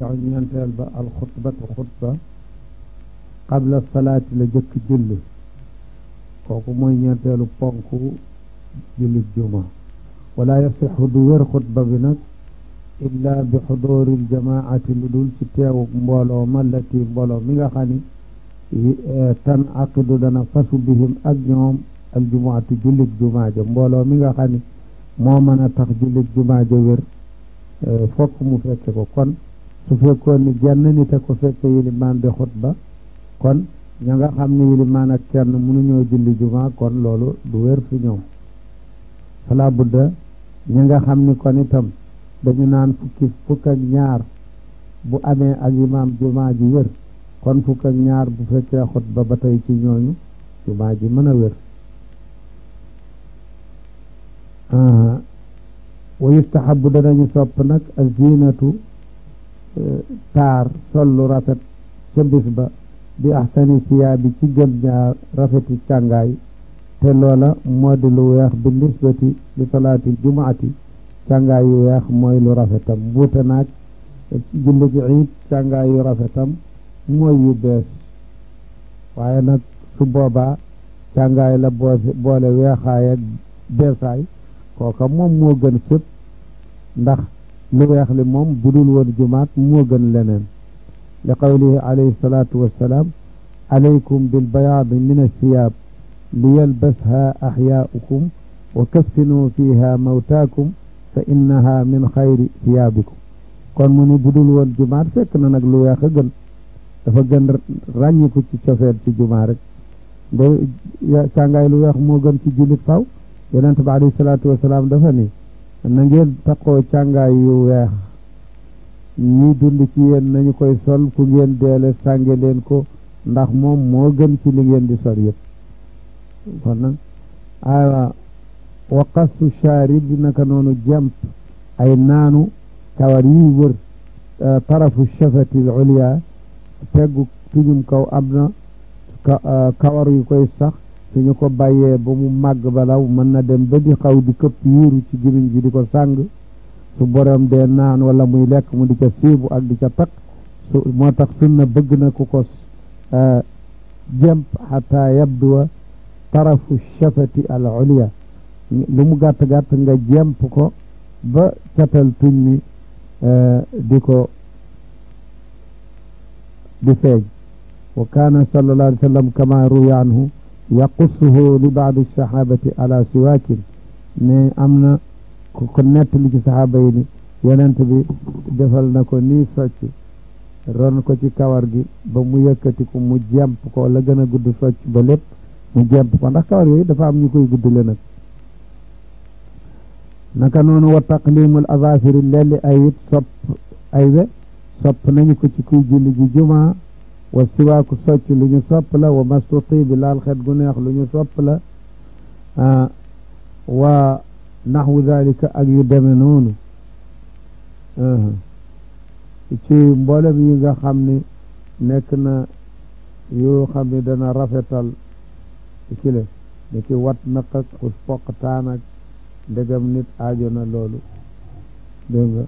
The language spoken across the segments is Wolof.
ñeenteel ba alxutbatu xutba qabla salaati la jëkk julli kooku mooy ñeenteelu ponk julli juma wala yasixu du wér xutba bi nag illa bi xuduuril jamaati lu dul ci teewu mbooloo ma lati mbooloo mi nga xam ni tan aqidu dana fasu bihim ak ñoom aljumuatu jullit jumaaja mbooloo mi nga xam ni moo mën a tax jullit jumaaja wér fokk mu fekke ko kon su fekkoon ni genn nit a ko fekke yilimaan di xutba kon ña nga xam ne yilimaan ak kenn mënuñoo julli juma kon loolu du wér fi ñoom fala budda ña nga xam ni kon itam dañu naan fukk ak ñaar bu amee ak imaam juma ji wér kon fukk ak ñaar bu fekkee xutba ba tey ci ñooñu juma ji mën a wér wa yustahabu danañu sopp nag azinatu taar sollu rafet ca bis ba bi ahsani siyaabi ci gën ñaar rafeti càngaay te loola moo di lu weex bi nisbati li salaati jumaati càngaay yu weex mooy lu rafetam wuute naag julli gi iid càngaay yu rafetam mooy yu bees waaye nag su boobaa càngaay la boole weexaay ak beesaay kooka moom moo gën fépp ndax lu weex li moom budul woon jumaat moo gën leneen li qawlihi alayhi salaatu wassalaam alaykum bilbayaadi min alsiyaab liyalbasha axyaaukum wa kaffinu fiha mawtaakum fa innaha min xayri siyaabikum kon mu ni budul woon jumaat fekk na nag lu weex a gën dafa gën ràññiku ci cofeet ci jumaa rek de càngaay lu weex moo gën ci jullit faw yonent bi alayhi salaatu wassalaam dafa ni na ngeen taqoo càngaay yu weex ñi dund ci yéen nañu koy sol ku ngeen deele sànge leen ko ndax moom moo gën ci li ngeen di sol yëpp kon nag aywa wa qassu shaarib naka noonu jemp ay naanu kawar yi wër tarafu shafati al ulya peggu tuñum kaw am na kawar yu koy sax suñu ko bàyyee ba mu màgg balaw mën na dem ba di xaw di këpp yiiru ci gimiñ gi di ko sàng su borom dee naan wala muy lekk mu di ca siibu ak di ca takk moo tax sunna bëgg na ku ko jemp xata yabduwa tarafu shafati al ulya lu mu gàtt-gàtt nga jemp ko ba catal tuñ mi di feeñ wa kaana sallallahu alayhi wa sallam kama ruya anhu yaqussuhu li baadi sahabati ala siwaakin ne am na ku ko nettali ci sahaaba yi ni yonent bi defal na ko nii socc ron ko ci kawar gi ba mu yëkkati ko mu jemp ko la gën a gudd socc ba lépp mu jemp ko ndax kawar yooyu dafa am ñu koy guddle nag naka noonu wa taqlimul azafiri lelli ay it sopp ay we sopp nañu ko ci kuy julli ji jumaa wa siwaaku socc lu ñu sopp la wa mastu tiibi laal xet gu neex lu ñu sopp la wa naxwu dalika ak yu deme noonu ci mboolem yi nga xam ni nekk na yoo xam ni dana rafetal ci le ni ki wat naq ak xus poqtaan ak ndegam nit aajo na loolu dégg nga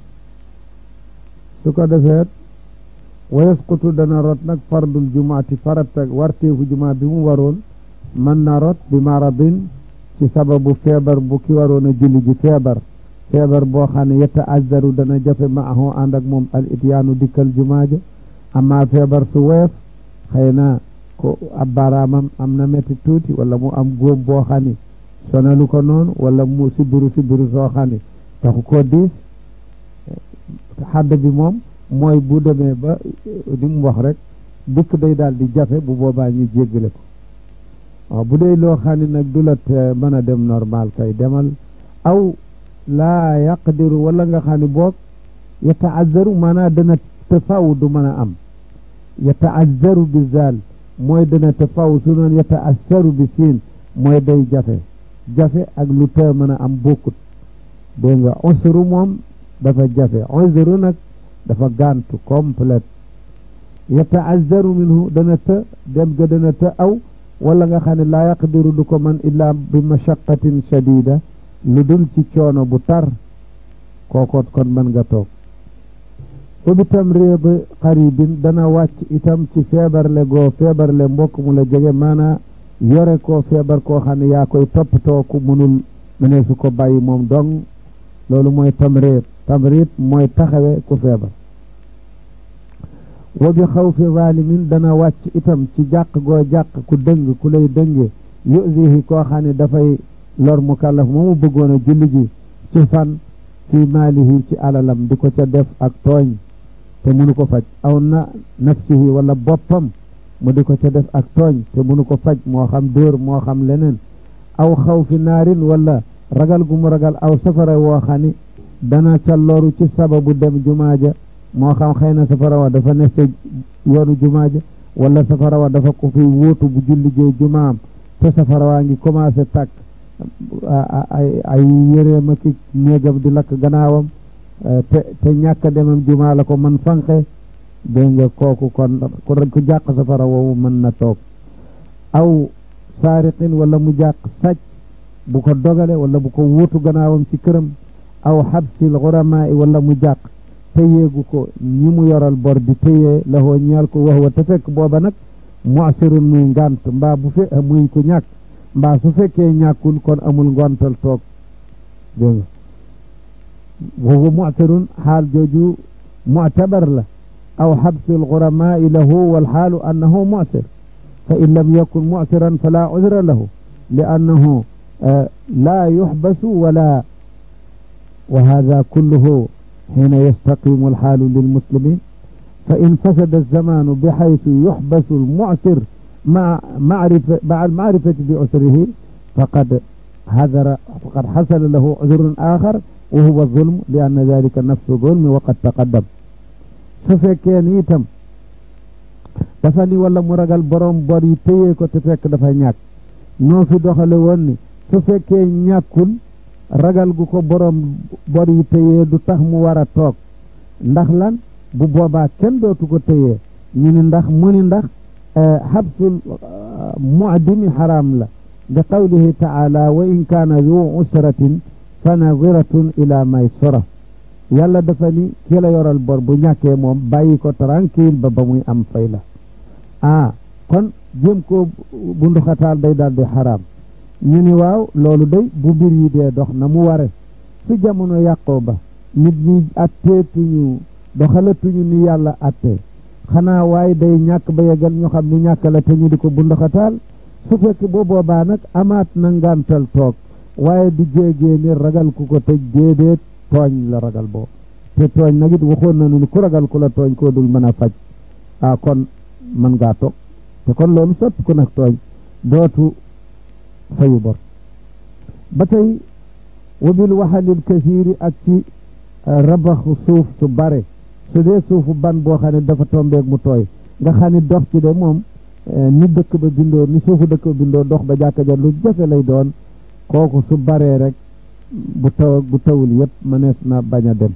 su ko defeet wa yasqutu dana rot nag fardul jumaati farata warteefu jumaa bi mu waroon mën na rot bi maradin ci sababu feebar bu ki waroon a julli ji feebar boo xam ne yetta azzaru dana jafe maahu ànd ak moom al ityaanu dikkal jumaa ja amma feebar su woyof xëy na ko ab baaraamam am na metti tuuti wala mu am góom boo xam ne sonalu ko noonu wala mu sibiru soo xam ne taxu koo diis xadd bi moom mooy bu demee ba ni mu wax rek dikk day daal di jafe bu boobaa ñu jéggale ko waaw bu dee loo xam ne nag du la te mën a dem normal kay demal aw laa yaqdiru wala nga xam ne boog yataazzaru maanaam dana te faw du mën a am yataazzaru bi zaal mooy dana te faw su noon yataassaru bi siin mooy day jafe ak lu te mën a am bokkut dégg nga usru moom dafa jafe usru nag dafa gàntu complète yataazzaru minhu dana të dem ga dana të aw wala nga xam ne laa yaqdiru du ko man illaa bi mashaqatin shadida lu dul ci coono bu tar kookoot kon mën nga toog wa bi tamriid qaribin dana wàcc itam ci feebarle goo feebarle mbokk mu la jege maanaa yore koo feebar koo xam ne yaa koy toppatoo ku mënul mëneesu ko bàyyi moom dong loolu mooy tamriid mooy taxawe ku feebar wa bi xawfi zalimin dana wàcc itam ci jàq goo jàq ku dëng ku lay dënge yuzihi koo xam ne dafay lor mukallaf moomu bëggoon a julli ji ci fan fi maalihi ci alalam di ko ca def ak tooñ te mënu ko faj aw nafsihi wala boppam mu di ko ca def ak tooñ te mënu ko faj moo xam dóor moo xam leneen aw xawfi naarin wala ragal gu mu ragal aw safara woo xam ni dana ca loru ci sababu dem jumaaja moo xam xëy na safara wa dafa nekk yoonu jumaaja wala safara wa dafa ko fi wóotu bu julli jee jumaam te safara waa ngi commencé tàkk ay yëreema ki néegam di lakk gannaawam te ñàkk demam jumaa la ko man fanqe dégg nga kooku kon ku jàq safara woowu mën na toog aw saariqin wala mu jàq sàcc bu ko dogale wala bu ko wóotu gannaawam ci këram aw xabsil xuramaa wala mu jàq téyeegu ko ñi mu yoral bor di téyee lahoo ñeel ko wax wa te fekk booba nag mu'sirun muy ngànt mbaa bu fe muy ku ñàkk mbaa su fekkee ñàkkul kon amul ngontal toog dégg nga wahuwa mu'sirun xaal jooju mu'tabar la aw xabsil xuramaa lahu wal xaalu annahu mu'sir fa in lam yakun mu'siran fala udra lahu li annahu laa yuxbasu wala wa hada kulluhu حين يستقيم الحال للمسلمين فإن فسد الزمان بحيث يحبس المعسر مع المعرفة بعسره فقد حصل له عذر آخر وهو الظلم لأن ذلك نفس ظلم وقد تقدم سفكين يتم دفني ولا مرغل بروم بوري تيه كو تفك دفا ñak no fi doxale wonni su fekke ñakul ragal gu ko borom bor yi téyee du tax mu war a toog ndax lan bu boobaa kenn dootu ko téyee ñu ni ndax mu ni ndax xabsul mu'dimi xaraam la bi qawlihi taala wa in kaana zu usratin fa nadiratun ila maysara yàlla dafa ni ki la yoral bor bu ñàkkee moom bàyyi ko tranquille ba muy am fay la kon jéem ko bunduxataal day daal di xaraam ñu ni waaw loolu day bu mbir yi dee dox na mu ware su jamono yàqoo ba nit ñi atteetuñu doxalatuñu ni yàlla attee xanaa waaye day ñàkk ba yegal ñu xam ni ñàkk la te ñu di ko bunduxataal su fekk boo boobaa nag amaat na ngantal toog waaye du jéegee ni ragal ku ko tëj déedéet tooñ la ragal boobu te tooñ nag it waxoon nañu ni ku ragal ku la tooñ koo dul mën a faj kon mën ngaa toog te kon loolu sotti ko nag tooñ dootu fayu bor ba tey wabil waxalil kasiiri ak ci rabaxu suuf su bare su dee suufu ban boo xam ne dafa tombeeg mu tooy nga xam ne dox ci de moom ni dëkk ba bindoo ni suufu dëkk ba bindoo dox ba jàkka ja lu jafe lay doon kooku su baree rek bu taw bu tawul yëpp mënees na bañ a dem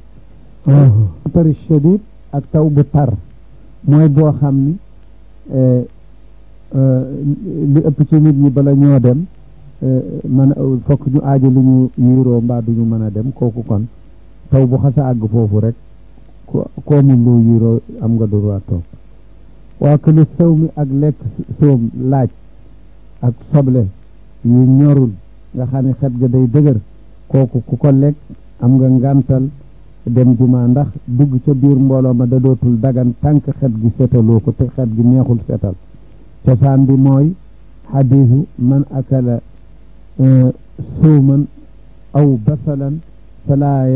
tari shadid ak taw bu tar mooy boo xam ni li ëpp ci nit ñi bala ñoo dem man fokk ñu aajo lu ñu yiiroo mbaa duñu mën a dem kooku kon taw bu xasa àgg foofu rek koo mun loo yiiroo am nga droit toog waa que li sew mi ak lekk soom laaj ak soble yu ñorul nga xam ne xet ga day dëgër kooku ku ko lekk am nga ngàntal dem juma ndax dugg ca biir mbooloo ma da dootul dagan tànk xet gi setaloo ko te xet gi neexul setal cosaan bi mooy xadiisu man akala suuman aw basalan falaa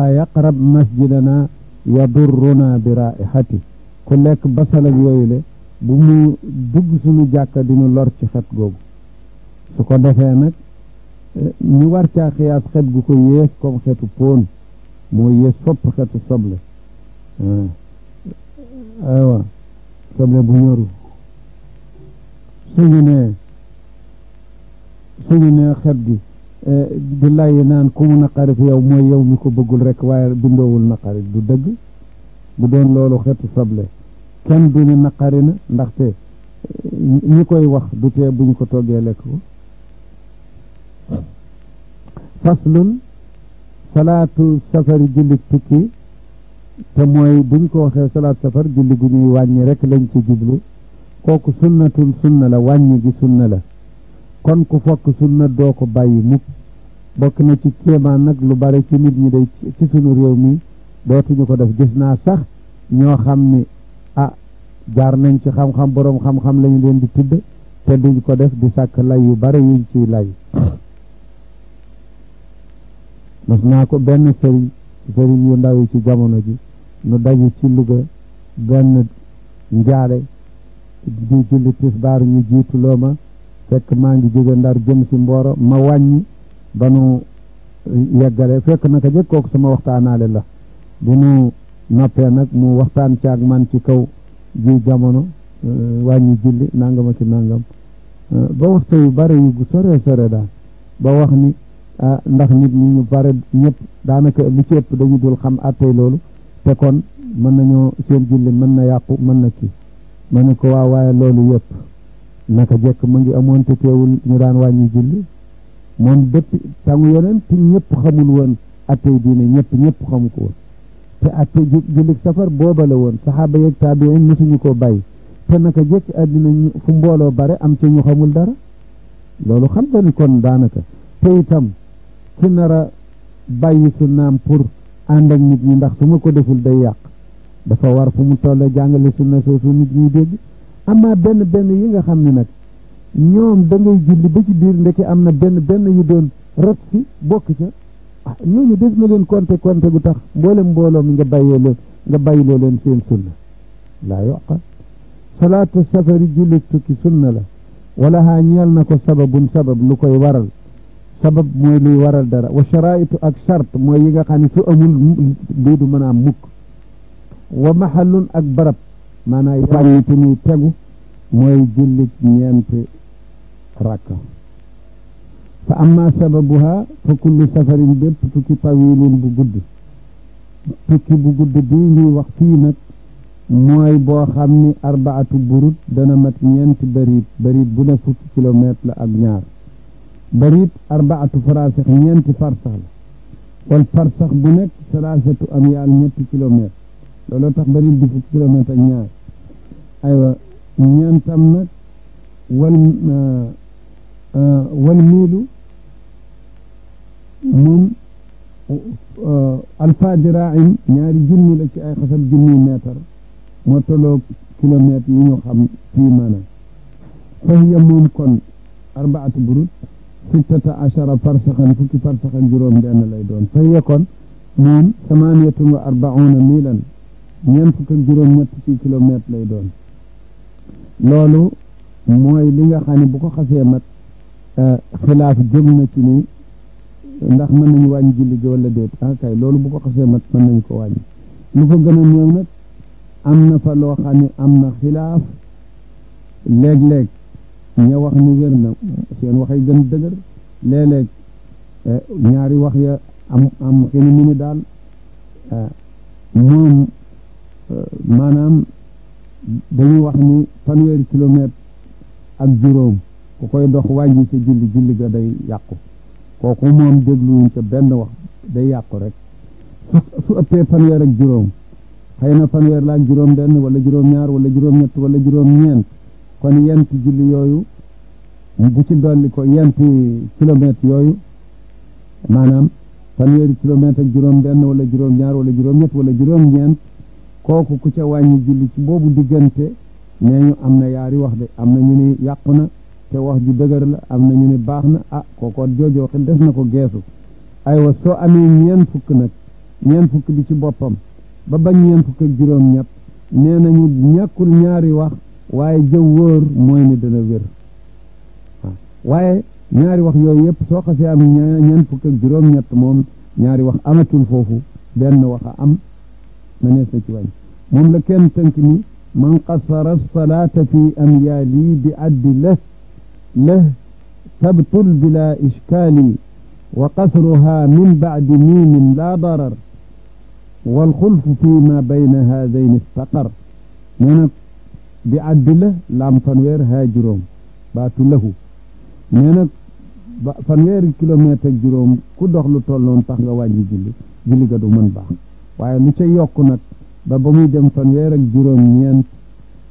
yaqrab masjidana yadurruna bi raihati ku lekk basal ak yooyu le bu mu dugg suñu jàkka dinu lor ci xet googu su ko defee nag ñu war caa xiyaas xet gu ko yées comme xetu poon moo yées fopp xetu soble aywa soble bu ñoru suñu ne xet gi di lay naan ku mu naqari fi yow mooy yow mi ko bëggul rek waaye bindoowul naqari du dëgg bu doon loolu xetu soble kenn du ni naqari na ndaxte ñi koy wax du tee bu ñu ko toggee lekk ko faslun salaatu safari julli tukki te mooy buñ ko waxee salaatu safar julli gu ñuy wàññi rek lañ ci jublu kooku sunnatul sunna la wàññi gi sunna la kon ku fokk sunna doo ko bàyyi mukk bokk na ci kéemaan nag lu bari ci nit ñi day ci sunu réew mi dootuñu ko def gis naa sax ñoo xam ni jaar nañ ci xam-xam boroom xam-xam lañu leen di tudd te duñ ko def di sàkk lay yu bari yuñ ciy lay mas naa ko benn sëriñ yu ndaw yi ci jamono ji nu daje ci Louga benn njaale di julli tisbaar ñu jiitu loo ma fekk maa ngi jóge Ndar jëm si Mboro ma wàññi ba nu yeggale fekk naka jëkk kooku sama waxtaanaale la bu nu noppee nag mu waxtaan ci ak man ci kaw ji jamono wàññi julli nangam ak nangam ba waxtu yu bare yu sore daal ba wax ni ndax nit ñi ñu bare ñëpp daanaka li ci ëpp dañu dul xam attey loolu te kon mën nañoo seen julli mën na yàqu mën na kii ma ne ko waaye loolu yëpp naka jekk mu ngi amoon te teewul ñu daan wàññi julli moom depuis tangu yonent ñëpp xamul woon attey diine ñëpp xamu ko woon te atte julli safar booba la woon saxaaba yeeg taabiin mosuñu koo bàyyi te naka jekk àddina fu mbooloo bare am ci ñu xamul dara loolu xam nga ni kon daanaka te itam ci nar a bàyyi sunnaam pour ànd ak nit ñi ndax su ma ko deful day yàq dafa war fu mu toll jàngale sunna soosu nit ñi dégg amaa benn yi nga xam ne nag ñoom da ngay julli ba ci biir ndeke am na benn yu doon rot si bokk ca ñooñu def na leen konte gu tax mbooloo mi nga bàyyiloo leen seen sunna laa yoqa salaatu safari julli tukki sunna la wala haa ñeel na ko sabab lu koy waral sabab mooy luy waral dara wa sharaitu ak shart mooy yi nga xam ne su amul lii du mën a am mukk wa mahallun ak barab maanaam wàññi te muy tegu mooy julli ñeenti rakka fa amma sababuha fa kullu safarin bépp tukki tawilin bu gudd tukki bu gudd bii ñuy wax fii nag mooy boo xam ni arbaatu burut dana mat ñeenti barit bu ne fukki kilomètre la ak ñaar barit arbaatu farasix ñeenti farsax la wal farsax bu nekk salaasatu amyaal ñetti kilomètre looloo tax barit di fukki kilomètre ak ñaar aywa ñeentam nag wal miilu moom alfa diraain ñaari junni la ci ay xasab junni mètre moo tolloo kilomètre yi ñu xam fii maanaam fahiya moom kon arbaatu burut sittata achara farsaxan fukki farsaxan juróom benn lay doon fahiya kon moom samaniyatun wa arbauna milan ñeent fukk ak juróom ñett ci kilomètre lay doon loolu mooy li nga xam ne bu ko xasee mat xilaaf jóg na ci ni ndax mën nañu wàññi julli gi wala déet kay loolu bu ko xasee mat mën nañu ko wàññi lu ko gën a néew nag am na fa loo xam ne am na xilaaf léeg-léeg ña wax ni wér na seen waxay gën dëgër léeg-léeg ñaari wax ya am xeni mi ni daal moom maanaam dañuy wax ni fanweeri kilomètre ak juróom ku koy dox wàññi sa julli ga day yàqu kooku moom dégluwuñ ca benn wax day yàqu rek su ëppee fanweer ak juróom xëy na fanweer la ak juróom benn wala juróom ñaar wala juróom ñett wala juróom ñeent kon yenti julli yooyu bu ci dolli ko yenti kilomètre yooyu maanaam fanweeri kilomètre ak juróom benn wala juróom ñaar wala juróom ñett wala juróom ñeent kooku ku ca wàññi julli ci boobu diggante nee ñu am na yaari wax de am na ñu ni yàqu na te wax ju dëgër la am na ñu ni baax na kooko joojoo xel def na ko geesu aywa soo amee ñeent fukk nag ñeent fukk bi ci boppam ba bañ ñeent fukk ak juróom ñett nee nañu ñàkkul ñaari wax waaye jëw wóor mooy ni dana wér waaye ñaari wax yooyu yëpp soo xasee am ñeent fukk ak juróom ñett moom ñaari wax amatul foofu benn wax a am manees na ci wàññ moom la kenn tënk ni man qasara salaata fi amyaali bi addi له تبطل بلا إشكال وقصرها من بعد ميم لا ضرر والخلف فيما بين هذين استقر نينا بعد له لام فنوير هاجروم باتو له نينا ba fanweeri kilomètre ak juróom ku dox lu toll noonu tax nga wàññi julli ga du mën baax waaye lu ca yokk nag ba muy dem fanweer ak juróom-ñeent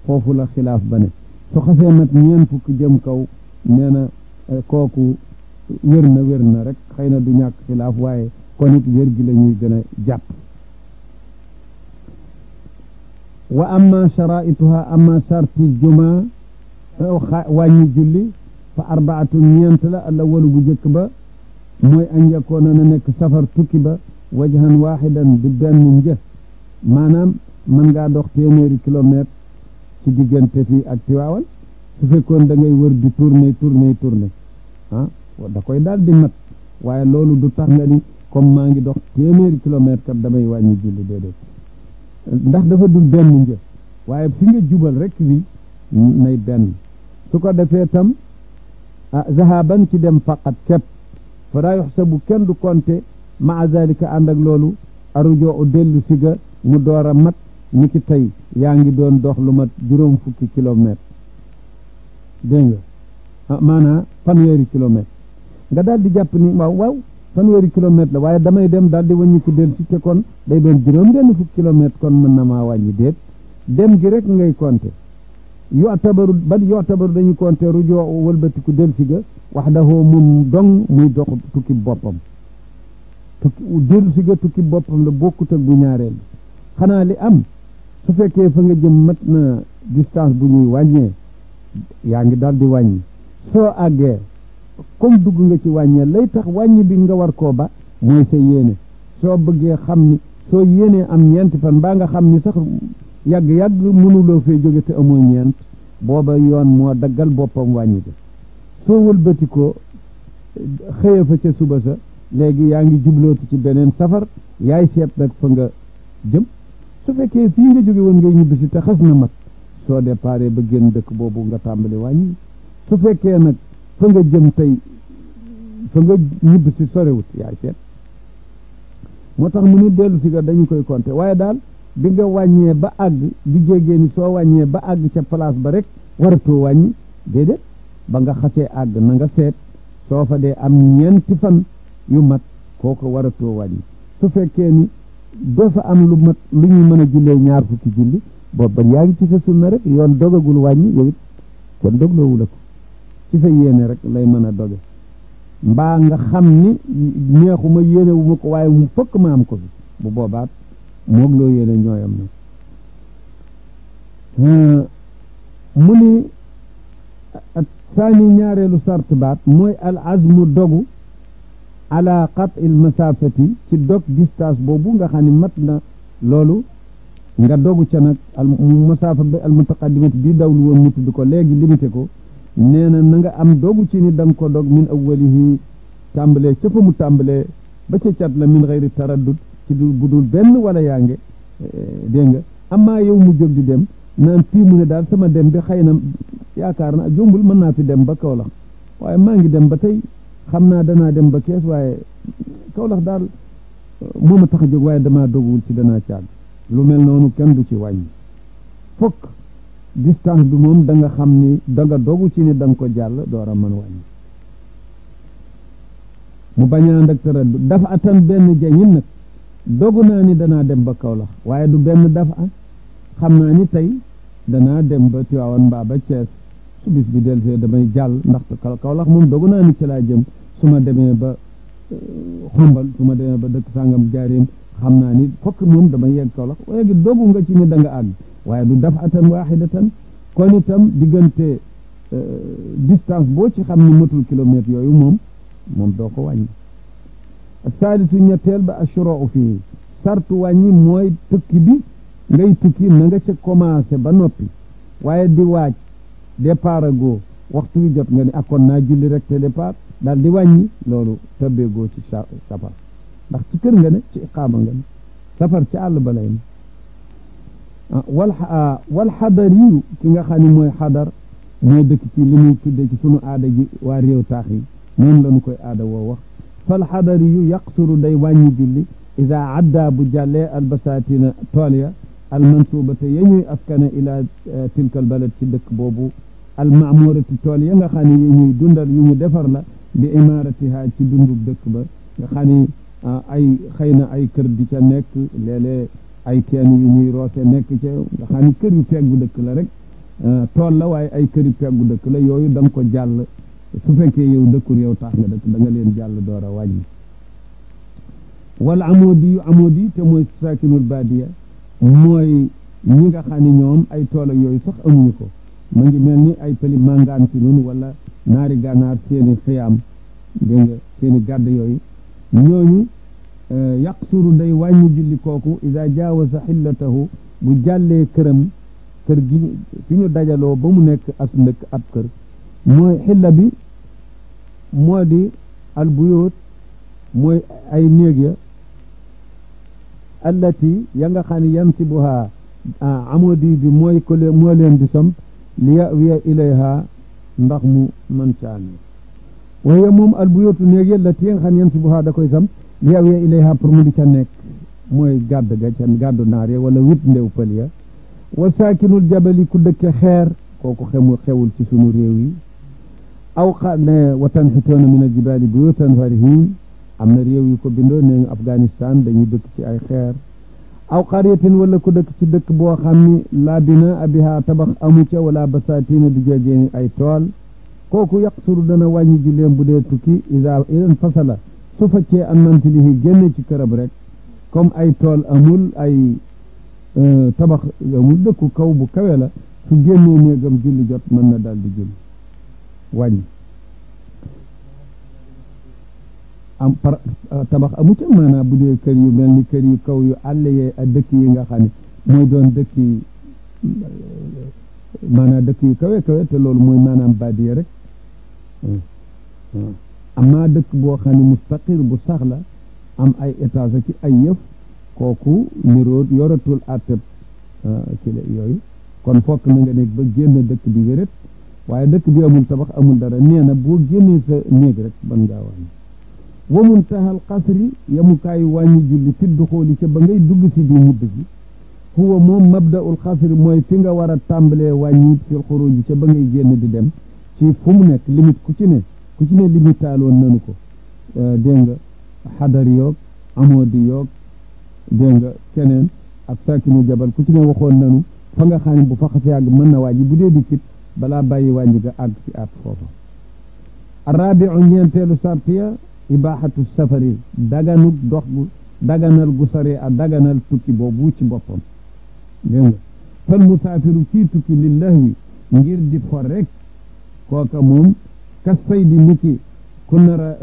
foofu la xilaaf ba ne su xasee nag ñeent fukk jëm kaw nee na kooku wér na rek xëy na du ñàkk xilaaf waaye kon it wér gi la ñuy gën a jàpp wa amma sharaituha amma sarti juma wàññi julli fa arbaatu ñeent la al awalu bu jëkk ba mooy an yakoona na nekk safar tukki ba wajhan waaxidan di benn njëf maanaam mën ngaa dox téeméeri kilomètre ci diggante fii ak Tiwaawal su fekkoon da ngay wër di tourner da koy daal di mat waaye loolu du tax nga ni comme maa ngi dox téeméeri kilomètre kat damay wàññi julli déedéet ndax dafa dul benn njëf waaye fi nga jubal rek bi nay benn su ko defee tam zahaban ci dem faqat képp fa daa yuxsabu kenn du compter maa zalika ànd ak loolu arujoo dellu si ga mu door a mat ni ki tey yaa ngi doon dox lu mat juróom fukki kilomètre dégg nga maanaam fanweeri kilomètre nga daal di jàpp ni waaw fanweeri kilomètre la waaye damay dem daal di wàññi ko dellu si te kon day doon juróom benn fukki kilomètre kon mën na maa wàññi déet dem gi rek ngay compter yotabaru dañu compter rujoo wëlbatiku dellu si ga wax dafoo moom dong muy dox tukki boppam tukki dellu si ga tukki boppam la bokkut ak bu ñaareel bi xanaa li am su fekkee fa nga jëm mat na distance bu ñuy wàññee yaa ngi daal di wàññi soo àggee comme dugg nga ci wàññee lay tax wàññi bi nga war koo ba mooy sa yéene soo bëggee xam ni soo yéenee am ñeenti fan mbaa nga xam ni sax yàgg-yàgg mënuloo fee jóge te amoo ñeent booba yoon moo daggal boppam wàññi bi soo wëlbati ko xëye fa ca suba sa léegi yaa ngi jublootu ci beneen safar yaay seet nag fa nga jëm su fekkee fii nga jóge woon ngay ñibbisi te xas na mat soo déparé ba génn dëkk boobu nga tàmbali wàññi su fekkee nag fa nga jëm tey fa nga ñibbisi sorewut yaay seet moo tax mu ni dellu si nga dañu koy compter waaye daal bi nga wàññee ba àgg du jégee ni soo wàññee ba àgg ca place ba rek waratoo wàññi déedéet ba nga xasee àgg na nga seet soo fa dee am ñeenti fan yu mat kooko waratoo wàññi su fekkee ni doo fa am lu mat lu ñu mën a jullee ñaar fukki julli boobu yaa ngi ci sa sunna rek yoon dogagul wàññi yow it kon dogloowu la ko ci sa yéene rek lay mën a doge mbaa nga xam ni neexuma yéene wu ma ko waaye mu fokk ma am ko fi bu boobaat moog loo yéene ñooyam nag mu ni saani ñaareelu sart baat mooy al azmu dogu ala qat'il masafati ci dog distance boobu nga xam ne mat na loolu nga dogu ca nag al masafa bi al mutaqaddimati bi dawlu woon mu tudd ko léegi limité ko nee na na nga am dogu ci ni da nga ko dog min awwalihi tàmbalee ca fa mu tàmbalee ba ca cat la min xayri taraddud ci bu dul benn wala yaa nge dégg nga amaa yow mu jóg di dem naan fii mu ne daal sama dem bi xëy na yaakaar na jombul mën naa fi dem ba Kaolack waaye maa ngi dem ba tey xam naa danaa dem ba Kees waaye Kaolack daal moo ma tax a jóg waaye damaa doguwul ci danaa caag lu mel noonu kenn du ci wàññi fokk distance bi moom da nga xam ni da nga dogu ci ni da nga ko jàll door a mën wàññi mu bañ a ànd ak taraddud dafa atan benn jañin nag dogu naa ni danaa dem ba Kaolack waaye du benn dafa xam naa ni tey danaa dem ba Tivaouane mbaa ba Thiès su bis bi delsee damay jàll ndaxte Kaolack moom dogu naa ni ci laa jëm su ma demee ba xombal su ma demee ba dëkk sàngam jaareem xam naa ni fokk moom damay yegg Kaolack léegi dogu nga ci ni da nga àgg waaye du dafatan waahidatan kon itam diggante distance boo ci xam ni matul kilomètre yooyu moom doo ko wàññi saalisu ñetteel ba ashuruu fii sartu wàññi mooy tukki bi ngay tukki na nga ca commencé ba noppi waaye di waaj départ a goo waxtu wi jot nga ni akkoon naa julli rek te départ daal di wàññi loolu tëbbee goo ci safar ndax ci kër nga ne ci iqaama nga ne safar ci àll ba lay ne wal xadar yi ki nga xam ne mooy xadar mooy dëkk ci li muy tudde ci sunu aada ji waa réew taax yi noonu lañu koy aada woo wax fal xadar yu yaqsuru day wàññi julli ida adda bu jàllee albasatina tool ya almansubata ya ñuy askane ila tilkal balad ci dëkk boobu almaamurati tool ya nga xam ne yu ñuy dundal yu ñu defar la bi imaratiha ci dundu dëkk ba nga xam ni ay xëy na ay kër di ca nekk léeg-léeg ay teen yu ñuy roote nekk ca nga xam ni kër yu peggu dëkk la rek tool la waaye ay kër yu peggu dëkk la yooyu da nga ko jàll su fekkee yow dëkkul yow tax nga dëkk da nga leen jàll door a wàññi wala amoodi te mooy sakinul badiya mooy ñi nga xam ni ñoom ay tool ak yooyu sax amuñu ko ma ngi mel ni ay pëli mangaan ci nun wala naari gànnaar seeni xiyaam dégg nga seeni gàdd yooyu ñooñu yaqsuru day wàññi julli kooku ida jaawaza xillatahu bu jàllee këram kër gi fi ñu dajaloo ba mu nekk as ndëkk ab kër mooy xilla bi moo di albuyut mooy ay néeg ya allati ya nga xam ne yansibuha amodi bi mooy ko moo leen di samp li yawiya ilayha ndax mu mën caane waaye moom albuyutu néeg ya allati ya nga xam ne yansibuha da koy samp li yawiya ilayha pour mu di ca nekk mooy gàdd ga ca gàddu naar ya wala wit ndew pël ya wa saakinul jabali ku dëkke xeer kooku xewul ci sunu réew yi aw ne wa tanxitoona min aljibaali buyutan farihin am na réew yu ko bindoo nee ñu Afghanistan dañuy dëkk ci ay xeer aw qaryatin wala ku dëkk ci dëkk boo xam ni laa binaa biha tabax amu ca wala basatina du jógeeni ay tool kooku yaqsuru dana wàññi julleem bu dee tukki idan fasala su fekkee an mantilihi génne ci kërab rek comme ay tool amul ay tabax amul dëkku kaw bu kawe la su génnee néegam julli jot mën na daal di julli wàññi am tabax amu ca maanaam bu dee kër yu mel ni kër yu kaw yu àll yee ak dëkk yi nga xam ne mooy doon dëkk yi maanaam dëkk yu kawe kawe te loolu mooy maanaam badiya rek amaa dëkk boo xam ne mustaqir bu sax la am ay étage ci ay yëf kooku niroo yoratul atteb ci la yooyu kon fokk na nga nekk ba génn dëkk bi wéret waaye dëkk bi amul tabax amul dara nee na boo génnee sa néeg rek ban ngaa wàññi wa muntahal qasri yamukaayu wàññi julli fi duxooli ca ba ngay dugg si biir mudd bi huwa moom mabdaul qasri mooy fi nga war a tàmbalee wàññi fil xuruji ca ba ngay génn di dem ci fu mu nekk limite ku ci ne limitaaloon nanu ko dégg nga xadar yoog amoodi yoog dégg nga keneen ak sakinu jabal ku ci ne waxoon nanu fa nga xam ne bu fa xasee àgg mën na wàññi bu dee dikkit balaa bàyyi wàññi nga àgg ci at foofa arabiu ñeenteelu sartiya ibaaxatu safari daganuk dox gu daganal gu sare a daganal tukki boobu ci boppam dégg nga fal musaafiru kii tukki lillahi ngir di for rek kooka moom kas fay di niki ku nar a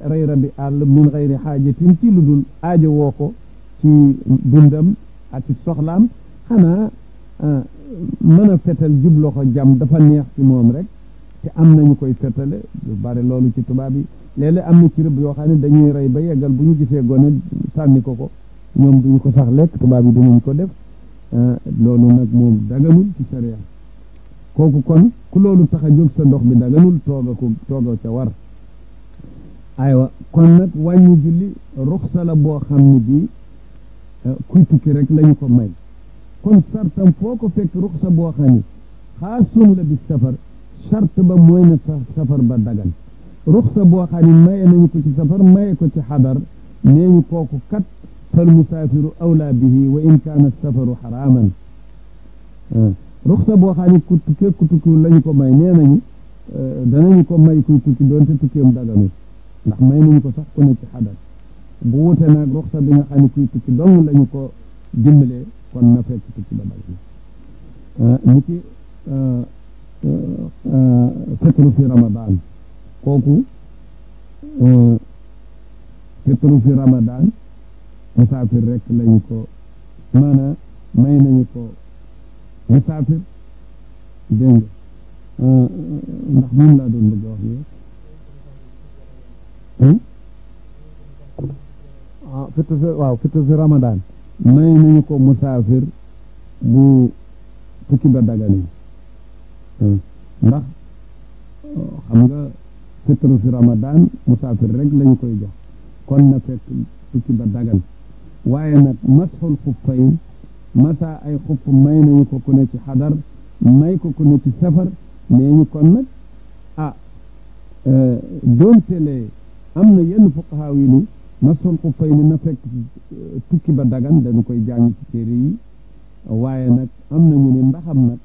rey rabi àll min xayri xaajatin ci lu dul aajo woo ko ci dundam ak ci soxlaam xanaa mën a fetal jubloxo jam dafa neex ci moom rek te am nañu koy fetale lu bari loolu ci tubaab yi léeg-léeg am na ci rëbb yoo xam ne dañuy rey ba yeggal bu ñu gisee gone sànni ko ñoom duñu ko sax lekk tubaab yi dinañ ko def loolu nag moom daganul ci sariya kooku kon ku loolu tax a jóg sa ndox bi daganul tooga ca war aywa kon nag wàññi julli ruxsa la boo xam ne bii kuy tukki rek lañu ko may kon sartam foo ko fekk ruxsa boo xam ne xaasun la bi safar sart ba mooy na safar ba dagan ruxsa boo xam ne maye nañu ko ci safar maye ko ci xadar nee ñu kooku kat fal musaafiru awlaa bihi wa in kaana safaru xaraaman ruxsa boo xam ne ku tukki lañu ko may nee nañu danañu ko may kuy tukki doonte tukkeem daganul ndax may nañu ko sax ku ne ci xadar bu wute naag ruxsa bi nga xam ne kuy tukki dong lañu ko dimbalee kon na fekk tukki ba dagan ni ki fitru fi ramadan kooku fitru fi ramadan musaafir rek lañu ko maanaam may nañu ko musaafir dégg nga ndax moom laa doon bëgg a wax ni fitru fi ramadan may nañu ko musaafir bu tukki ba dagani ndax xam nga fitru fi ramadan musaafir rek lañu koy jox kon na fekk tukki ba dagan waaye nag masxul xuffayn masa ay xuff may nañu ko ku ne ci xadar may ko ku ne ci safar nee ñu kon nag doonte le am na yenn fuqahaa yi ni masul xuffay ni na fekk tukki ba dagan dañu koy jàng ci téere yi waaye nag am nañu ne ndaxam nag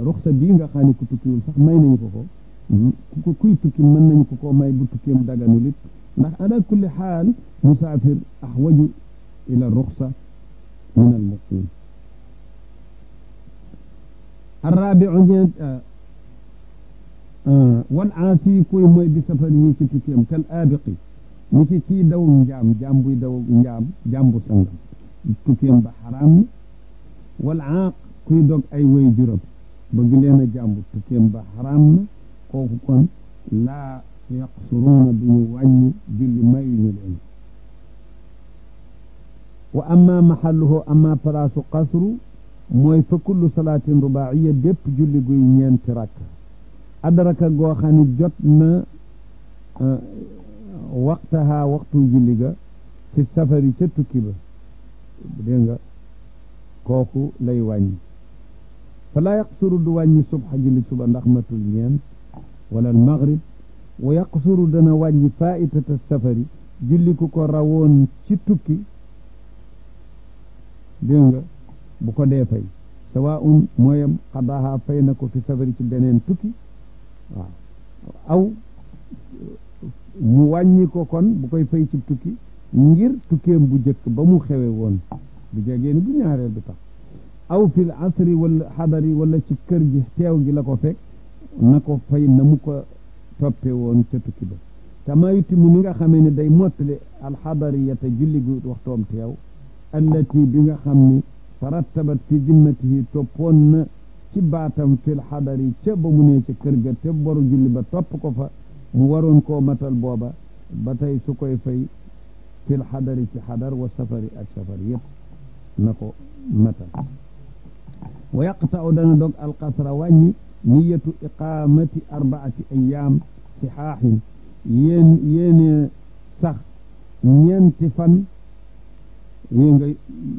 ruxsa bii nga xam ne ku tukkiwul sax may nañu ko kuy tukki mën nañu ko may bu tukkeem daganul it ndax ala kulli xaal musaafir axwaju ila ruxsa min al muqim arrabiu ñeent wal aasi kuy mooy bi safar yi ci tukkeem kal aabiqi ni ki kii daw jaam buy daw jaam bu sangam tukkeem ba xaraam ni wal aaq kuy dog ay way juróom bëgg leen a jàmbu tukkeem ba xaraam na kooku kon laa yaqsuruuna duñu wàññi julli mayuñu leen wa amma mahalluhu amma palaasu qasru mooy fa kullu salaatin rubaa'iya dépp julli guy ñeenti rakk adraka goo xam ne jot na waxtaha waxtu julli ga ci safari ca tukki ba dégg nga kooku lay wàññi fala yaqsuru du wàññi subha julli suba ndax matul ñeent wala al maghrib wa yaqsuru dana wàññi faitata safari julli ku ko rawoon ci tukki dégg nga bu ko dee fay sawaun mooyam xadaha fay na ko fi safari ci beneen tukki waaw aw mu wàññi ko kon bu koy fay ci tukki ngir tukkeem bu jëkk ba mu xewe woon bu jegee ni bu ñaareel bi tax aw fil asri wala xadari wala ci kër gi teew gi la ko fekk na ko fay na mu ko toppe woon ca tukki ba kama yutimu ni nga xamee ne day mottali alxadariyata julli gu waxtoom teew allati bi nga xam ni tarattabat fi zimmatihi toppoon na ci baatam fil xadari ca ba mu nee ca kër ga te boru julli ba topp ko fa mu waroon koo matal booba ba tey su koy fay fil xadari ci xadar wa safari ak safar yëpp na ko matal wa yaqta'u dana dog alqasra wàññi niyatu iqamati arbaati ayaam sixaaxin yéene sax ñeenti fan yi nga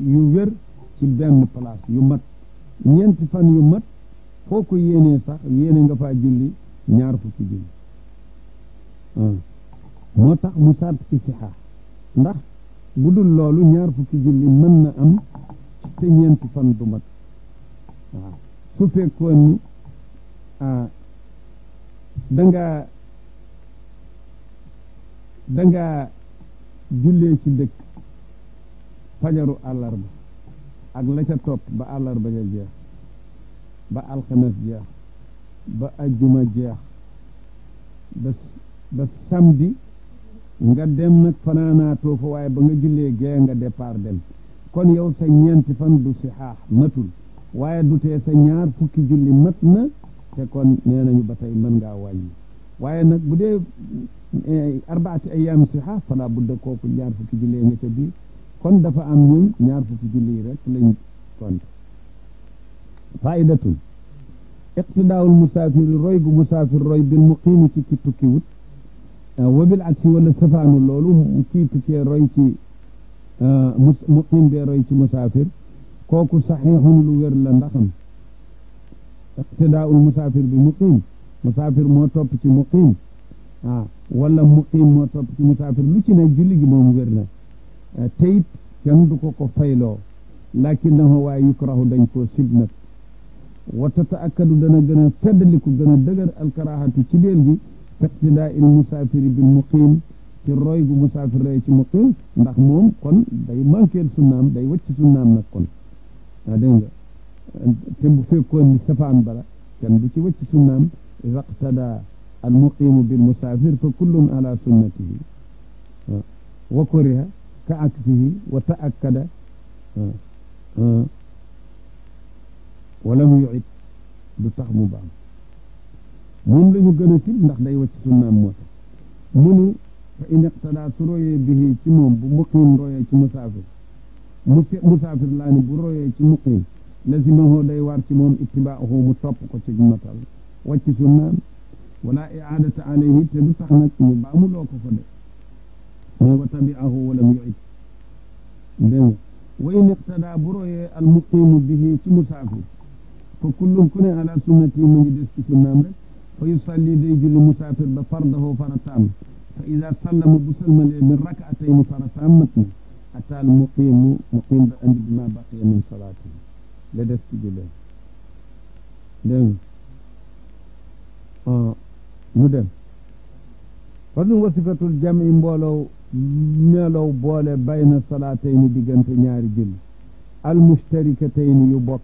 yu wér ci benn place yu mat ñeenti fan yu mat foo ko yéenee sax yéene nga faa julli ñaar fukki julli moo tax mu sart ci sixaax ndax bu dul loolu ñaar fukki julli mën na am te ñeenti fan du mat waaw su fekkoon ni danga jullee ci dëkk fajaru àllarba ak la ca topp ba àllarba ja jeex ba alxames jeex ba ajjuma jeex ba samedi nga dem nag fanaanaatoo fa waaye ba nga jullee gee nga départ dem kon yow sa ñeenti fan du sixaax matul waaye du tee sa ñaar fukki julli mat na te kon nee nañu ba tey mën ngaa wàññi waaye nag bu dee arbaati ayaam sixaax fala budda kooku ñaar fukki jullee nga ca biir kon dafa am ñun ñaar fukki julli rek lañ kont faidatun iqtidaawul musaafiri roy gu musaafir roy bil muqiimi ci ki tukkiwut wa bil aksi wala safaanu loolu kii tukkee roy ci muqiim bee roy ci musaafir kooku saxiixun lu wér la ndaxam iqtidaa'ul musaafir bi muqiim musaafir moo topp ci muqiim wala muqiim moo topp ci musaafir lu ci ne julli gi moom wér na te it kenn du ko fayloo lakinnahu waaye yukrahu dañ koo sib nag wa tataakkadu dana gën a feddaliku gën a dëgër alkaraahatu ci déel gi iqtidaa'il musaafiri bil muqiim ci roy gu musaafir roy ci muqiim ndax moom kon day manqueel sunnaam day wacc sunnaam nag kon dégg nga te bu fekkoon ni safaan bala kenn du ci wacc sunnaam iqtada al muqiimu bil musaafir fa kullun ala sunnatihi wa kuriha ka aksihi wa taakkada walam yu'id du tax mu baam moom la ñu gën a sib ndax day wacc sunnaam moo tax mu ni fa in iqtada su royee bihi ci moom bu muqiim royee ci musaafir musaafir laa ni bu royee ci muqiim lazimahu day war ci moom ittibaahu mu topp ko ci matal wacc sunnaam wala i'aadata alayhi te du tax nag ñu baamu loo ko fa de mais wa tabi'ahu walam yu'id dégg nga wa in iqtada bu royee al muqiimu bihi ci musaafir fa kullun ku ne ala sunnati mu ngi des ci sunnaam rek fa yusalli day julli musaafir ba fardahu farataam fa ida sallama bu salmalee min rakaatayni farataam mat na ataal muqiim ba andi bi ma baqiya min salaati la des ci jullee dégg mu dem fadlun wa sifatul jami mbooloo melow boole bayna salaatayni diggante ñaari julli al mushtarikatayni yu bokk